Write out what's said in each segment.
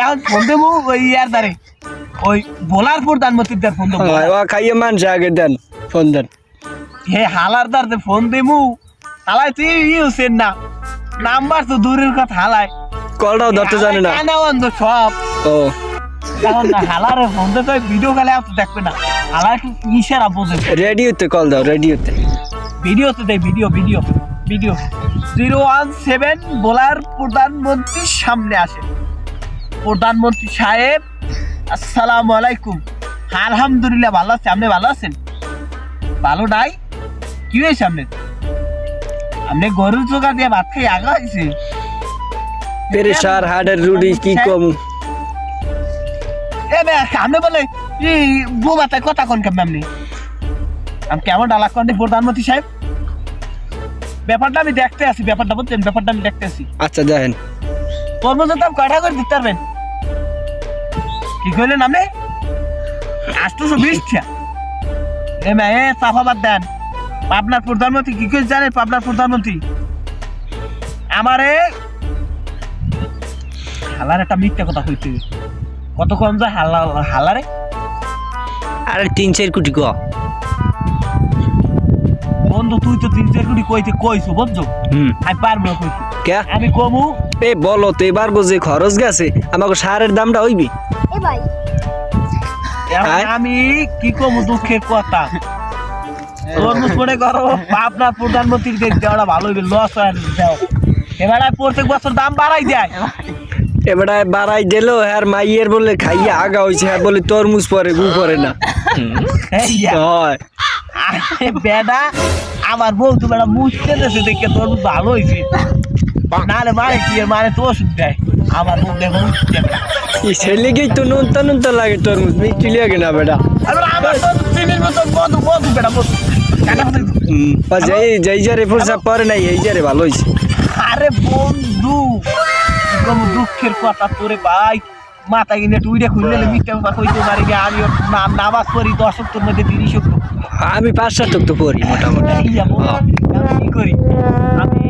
এখন ফোন দেবো ওই ইয়ার দ্বারে ওই বোলার প্রধানমন্ত্রীর ফোন দেবো খাইয়ে মানুষ আগে দেন ফোন দেন হে হালার দ্বারে ফোন দেবো হালাই তুই ইউসেন না নাম্বার তো দূরের কথা হালাই কলটাও ধরতে জানে না সব ও এখন হালারে ফোন দে তো ভিডিও কলে তো দেখবে না হালা একটু ইশারা বোঝে রেডিওতে কল দাও রেডিওতে ভিডিওতে দেয় ভিডিও 017 বোলার প্রধানমন্ত্রীর সামনে আসে প্রধানমন্ত্রী সাহেব আসসালামু আলাইকুম আলহামদুলিল্লাহ ভালো আছি আপনি ভালো আছেন ভালো নাই কি হয়েছে আপনি গরুর চোখা দিয়ে ভাত খেয়ে আগা হয়েছে প্রেসার হার্টের রুটি কি কম আপনি বলে বউ মাথায় কথা কোন কেমন আমি কেমন ডালা করেন প্রধানমন্ত্রী সাহেব ব্যাপারটা আমি দেখতে আসি ব্যাপারটা বলছেন ব্যাপারটা আমি দেখতে আসি আচ্ছা দেখেন কর্মচারী দাম কয়টা করে দিতে পারবেন কি কইলেন আপনি 820 টাকা চাপাবাদ দেন পাবনার প্রধানমন্ত্রী কি করে জানেন পাবনার প্রধানমন্ত্রী আমারে হালার একটা মিথ্যা কথা কইতে কত কম যায় হালারে আরে 3-4 কোটি ক বন্ধু তুই তো 3-4 কোটি কইছো বুঝছো আমি পারবো না কইছি কে আমি কমু এ বলো তো এবার যে খরচ গেছে আমাকে সারের দামটা হইবি এ ভাই আমি কি কমু দুঃখের কথা তরমুজ মনে করো আপনার প্রধানমন্ত্রীর দেওয়াটা ভালো হইবে লস হয় দাও এবার প্রত্যেক বছর দাম বাড়াই দেয় এবারে বাড়াই দিল আর মাইয়ের বলে খাইয়া আগা হইছে আর বলে তরমুজ পরে গু পরে না হয় বেডা আমার বউ তো বেড়া মুছতে দেশে দেখে তরমুজ ভালো হয়েছে নাহলে মানে কি মানে তো ওষুধ দেয় আমার বউ দেখো ছেলে গিয়ে তো নুনতা লাগে তরমুজ মিষ্টি লাগে না বেটা আমার তো চিনির মতো মধু বেড়া মধু যেই যারে ফোরসা পরে নাই এই যারে ভালো হয়েছে আরে বন্ধু কোন দুঃখের কথা তোরে ভাই মাথা কিনে টুইরে খুললে মিথ্যা কথা কইতে পারি না আমি নামাজ পড়ি 10 ওয়াক্তের মধ্যে 30 ওয়াক্ত আমি 5-7 ওয়াক্ত পড়ি মোটামুটি কি করি আমি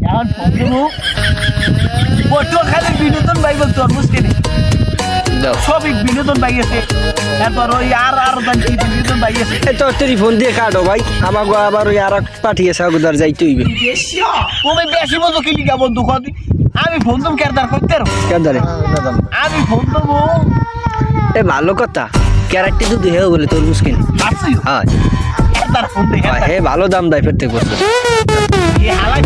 এখন পটুয়াখালীর বিনোদন ভাই বলতো বুঝতে সবই বিনোদন পাইয়েছে তারপর ওই আর কি বিনোদন পাইয়েছে তো তুই ফোন দিয়ে কাটো ভাই আমাকে আবার ওই আর পাঠিয়েছে আগুদার যাইতে হইবে তুমি বেশি বলতো কি লিখা বন্ধু কদি আমি ফোন তুমি কেদার করতে কেদারে আমি ফোন দেবো এ ভালো কথা ক্যারেক্টার দুধ হেও বলে তোর মুশকিল আসছি হ্যাঁ কেদার ফোন দে হে ভালো দাম দেয় প্রত্যেক বছর এই হালাই